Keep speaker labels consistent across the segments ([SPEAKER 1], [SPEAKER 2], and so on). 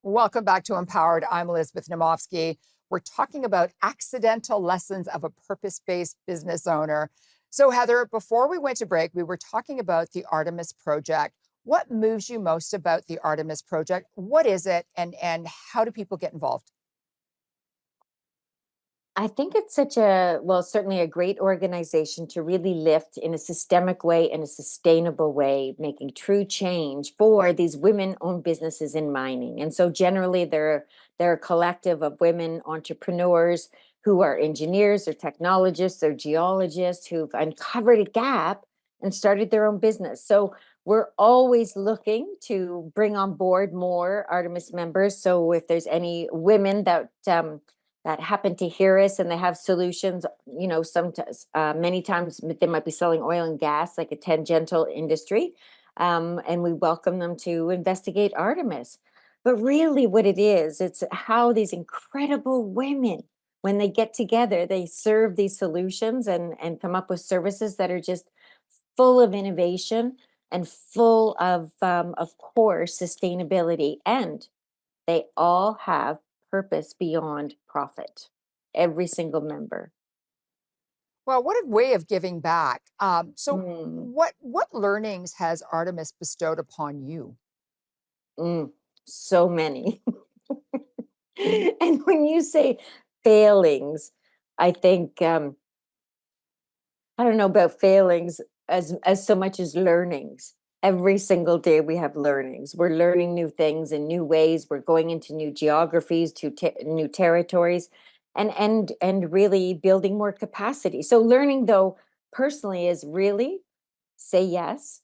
[SPEAKER 1] Welcome back to Empowered. I'm Elizabeth Naumovski. We're talking about accidental lessons of a purpose-based business owner. So, Heather, before we went to break, we were talking about the Artemis Project. What moves you most about the Artemis Project? What is it, and how do people get involved?
[SPEAKER 2] I think it's certainly a great organization to really lift in a systemic way and a sustainable way, making true change for these women-owned businesses in mining. And so generally they're a collective of women entrepreneurs who are engineers or technologists or geologists who've uncovered a gap and started their own business. So we're always looking to bring on board more Artemis members. So if there's any women that happen to hear us and they have solutions, sometimes many times they might be selling oil and gas, like a tangential industry, and we welcome them to investigate Artemis. But really what it is, it's how these incredible women, when they get together, they serve these solutions and come up with services that are just full of innovation and full of course, sustainability. And they all have purpose beyond profit, every single member.
[SPEAKER 1] Well, what a way of giving back. So,
[SPEAKER 2] Mm,
[SPEAKER 1] what learnings has Artemis bestowed upon you?
[SPEAKER 2] mm, so many. And when you say failings, I think I don't know about failings as so much as learnings. Every single day we have learnings. We're learning new things in new ways. We're going into new geographies, to new territories, and really building more capacity. So learning, though, personally, is really say yes,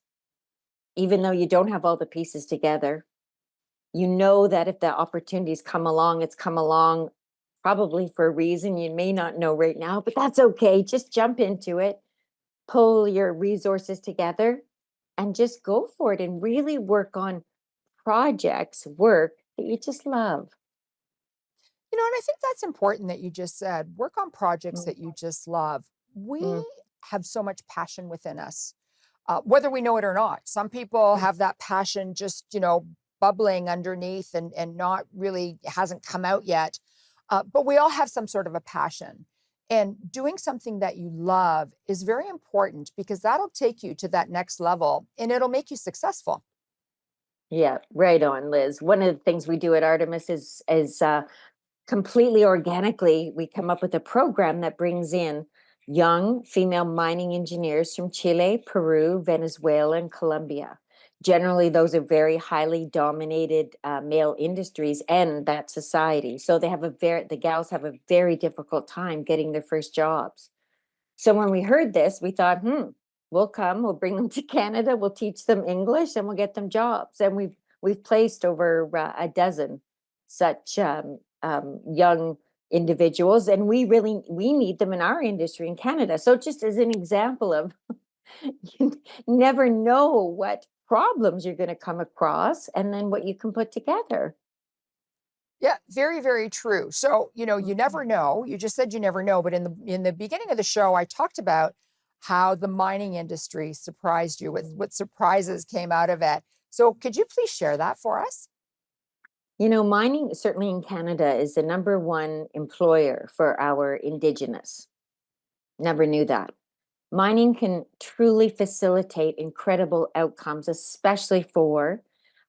[SPEAKER 2] even though you don't have all the pieces together. You know that if the opportunities come along, it's come along probably for a reason you may not know right now, but that's okay. Just jump into it, pull your resources together, and just go for it and really work on work that you just love.
[SPEAKER 1] And I think that's important that you just said work on projects
[SPEAKER 2] Mm,
[SPEAKER 1] that you just love. We
[SPEAKER 2] mm,
[SPEAKER 1] have so much passion within us, whether we know it or not. Some people
[SPEAKER 2] mm.
[SPEAKER 1] have that passion just, bubbling underneath and not really hasn't come out yet. But we all have some sort of a passion. And doing something that you love is very important because that'll take you to that next level and it'll make you successful.
[SPEAKER 2] Yeah, right on, Liz. One of the things we do at Artemis is completely organically, we come up with a program that brings in young female mining engineers from Chile, Peru, Venezuela, and Colombia. Generally, those are very highly dominated male industries and that society. So the gals have a very difficult time getting their first jobs. So when we heard this, we thought, we'll come, we'll bring them to Canada, we'll teach them English, and we'll get them jobs. And we've placed over a dozen such young individuals, and we need them in our industry in Canada. So just as an example of you never know what problems you're going to come across, and then what you can put together.
[SPEAKER 1] Yeah, very, very true. So, you
[SPEAKER 2] Mhm.
[SPEAKER 1] never know. You just said you never know, but in the beginning of the show, I talked about how the mining industry surprised you with
[SPEAKER 2] Mhm.
[SPEAKER 1] what surprises came out of it. So, could you please share that for us?
[SPEAKER 2] Mining, certainly in Canada, is the number one employer for our Indigenous. Never knew that. Mining can truly facilitate incredible outcomes, especially for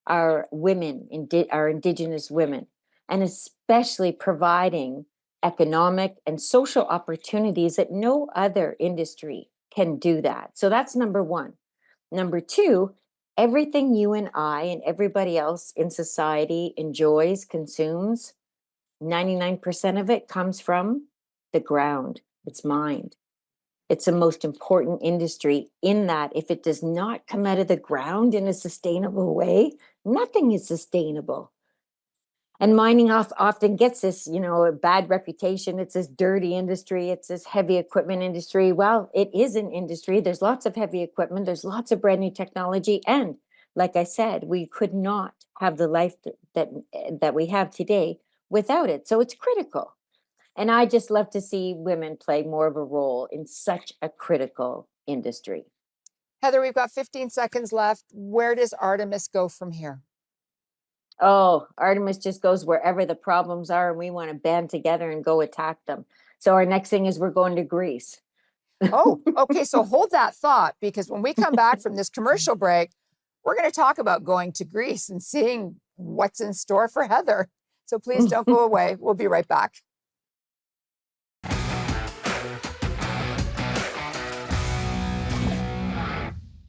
[SPEAKER 2] our women, our Indigenous women, and especially providing economic and social opportunities that no other industry can do that. So that's number one. Number two, everything you and I and everybody else in society enjoys, consumes, 99% of it comes from the ground. It's mined. It's the most important industry in that if it does not come out of the ground in a sustainable way, nothing is sustainable. And mining often gets this, a bad reputation. It's this dirty industry. It's this heavy equipment industry. Well, it is an industry. There's lots of heavy equipment. There's lots of brand new technology. And like I said, we could not have the life that we have today without it. So it's critical. And I just love to see women play more of a role in such a critical industry.
[SPEAKER 1] Heather, we've got 15 seconds left. Where does Artemis go from here?
[SPEAKER 2] Oh, Artemis just goes wherever the problems are, and we want to band together and go attack them. So our next thing is we're going to Greece.
[SPEAKER 1] Oh, okay. So hold that thought, because when we come back from this commercial break, we're going to talk about going to Greece and seeing what's in store for Heather. So please don't go away. We'll be right back.